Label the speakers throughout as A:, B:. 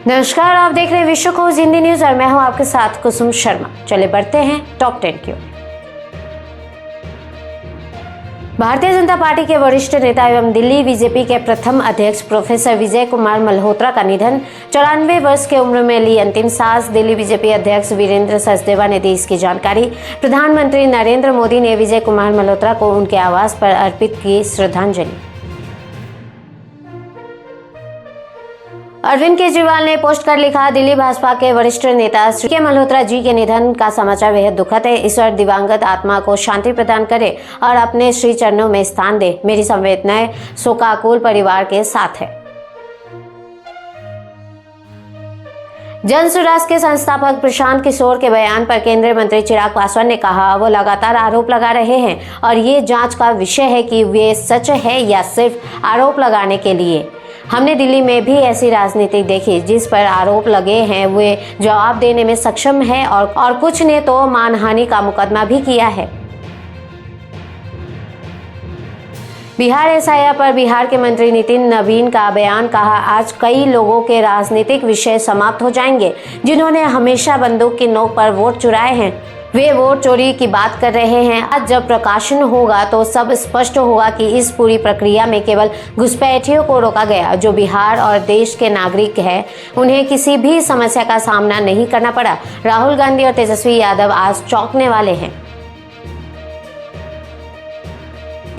A: नमस्कार, आप देख रहे हैं विश्व खोज हिंदी न्यूज और मैं हूं आपके साथ कुसुम शर्मा। चले बढ़ते हैं टॉप 10 की ओर। भारतीय जनता पार्टी के वरिष्ठ नेता एवं दिल्ली बीजेपी के प्रथम अध्यक्ष प्रोफेसर विजय कुमार मल्होत्रा का निधन। 94 वर्ष की उम्र में ली अंतिम सांस। दिल्ली बीजेपी अध्यक्ष वीरेंद्र सचदेवा ने दी इसकी जानकारी। प्रधानमंत्री नरेंद्र मोदी ने विजय कुमार मल्होत्रा को उनके आवास पर अर्पित की श्रद्धांजलि। अरविंद केजरीवाल ने पोस्ट कर लिखा, दिल्ली भाजपा के वरिष्ठ नेता श्री के मल्होत्रा जी के निधन का समाचार बेहद दुखद है। ईश्वर दिवंगत आत्मा को शांति प्रदान करे और अपने श्री चरणों में स्थान दे। मेरी संवेदनाएं शोकाकुल परिवार के साथ है। जन सुराज के संस्थापक प्रशांत किशोर के बयान पर केंद्रीय मंत्री चिराग पासवान ने कहा, वो लगातार आरोप लगा रहे हैं और ये जांच का विषय है कि वे सच है या सिर्फ आरोप लगाने के लिए। हमने दिल्ली में भी ऐसी राजनीति देखी जिस पर आरोप लगे हैं वे जवाब देने में सक्षम है और कुछ ने तो मानहानि का मुकदमा भी किया है। बिहार एसआईआर पर बिहार के मंत्री नितिन नवीन का बयान, कहा, आज कई लोगों के राजनीतिक विषय समाप्त हो जाएंगे जिन्होंने हमेशा बंदूक की नोक पर वोट चुराए हैं। वे वोट चोरी की बात कर रहे हैं। आज जब प्रकाशन होगा तो सब स्पष्ट होगा कि इस पूरी प्रक्रिया में केवल घुसपैठियों को रोका गया। जो बिहार और देश के नागरिक हैं उन्हें किसी भी समस्या का सामना नहीं करना पड़ा। राहुल गांधी और तेजस्वी यादव आज चौंकने वाले हैं।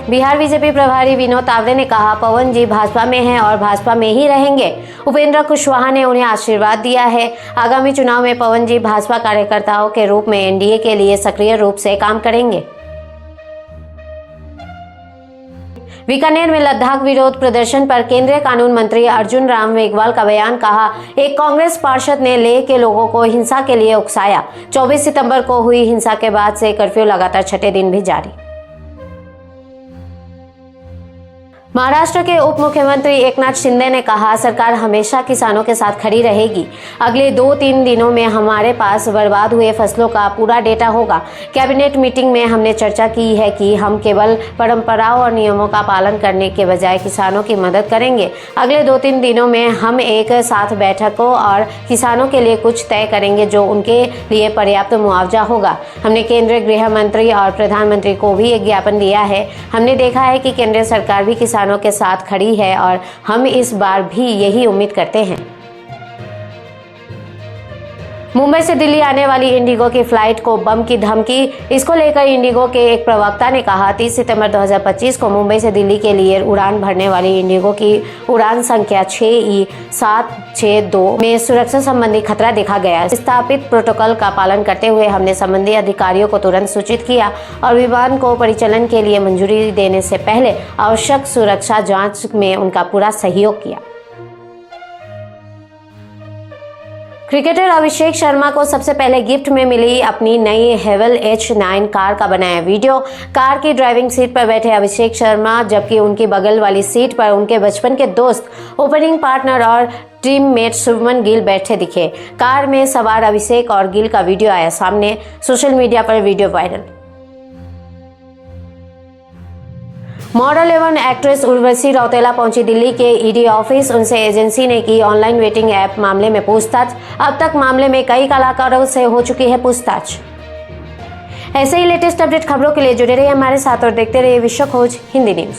A: बिहार बीजेपी प्रभारी विनोद तावड़े ने कहा, पवन जी भाजपा में हैं और भाजपा में ही रहेंगे। उपेंद्र कुशवाहा ने उन्हें आशीर्वाद दिया है। आगामी चुनाव में पवन जी भाजपा कार्यकर्ताओं के रूप में एनडीए के लिए सक्रिय रूप से काम करेंगे। बीकानेर में लद्दाख विरोध प्रदर्शन पर केंद्रीय कानून मंत्री अर्जुन राम मेघवाल का बयान, कहा, एक कांग्रेस पार्षद ने लेह के लोगों को हिंसा के लिए उकसाया। 24 सितंबर को हुई हिंसा के बाद से कर्फ्यू लगातार छठे दिन भी जारी। महाराष्ट्र के उप मुख्यमंत्री एकनाथ शिंदे ने कहा, सरकार हमेशा किसानों के साथ खड़ी रहेगी। अगले 2-3 दिनों में हमारे पास बर्बाद हुए फसलों का पूरा डेटा होगा। कैबिनेट मीटिंग में हमने चर्चा की है कि हम केवल परंपराओं और नियमों का पालन करने के बजाय किसानों की मदद करेंगे। अगले 2-3 दिनों में हम एक साथ बैठकों और किसानों के लिए कुछ तय करेंगे जो उनके लिए पर्याप्त मुआवजा होगा। हमने केंद्रीय गृह मंत्री और प्रधानमंत्री को भी एक ज्ञापन दिया है। हमने देखा है कि केंद्र सरकार भी किसानों के साथ खड़ी है और हम इस बार भी यही उम्मीद करते हैं। मुंबई से दिल्ली आने वाली इंडिगो की फ्लाइट को बम की धमकी। इसको लेकर इंडिगो के एक प्रवक्ता ने कहा, 30 सितंबर 2025 को मुंबई से दिल्ली के लिए उड़ान भरने वाली इंडिगो की उड़ान संख्या 6E762 में सुरक्षा संबंधी खतरा देखा गया। स्थापित प्रोटोकॉल का पालन करते हुए हमने संबंधित अधिकारियों को तुरंत सूचित किया और विमान को परिचालन के लिए मंजूरी देने से पहले आवश्यक सुरक्षा जांच में उनका पूरा सहयोग किया। क्रिकेटर अभिषेक शर्मा को सबसे पहले गिफ्ट में मिली अपनी नई हेवल H9 कार का बनाया वीडियो। कार की ड्राइविंग सीट पर बैठे अभिषेक शर्मा, जबकि उनकी बगल वाली सीट पर उनके बचपन के दोस्त, ओपनिंग पार्टनर और टीममेट शुभमन गिल बैठे दिखे। कार में सवार अभिषेक और गिल का वीडियो आया सामने। सोशल मीडिया पर वीडियो वायरल। मॉडल एवं एक्ट्रेस उर्वशी रौतेला पहुंची दिल्ली के ईडी ऑफिस। उनसे एजेंसी ने की ऑनलाइन वेटिंग ऐप मामले में पूछताछ। अब तक मामले में कई कलाकारों से हो चुकी है पूछताछ। ऐसे ही लेटेस्ट अपडेट खबरों के लिए जुड़े रहिए हमारे साथ और देखते रहिए विश्व खोज हिंदी न्यूज।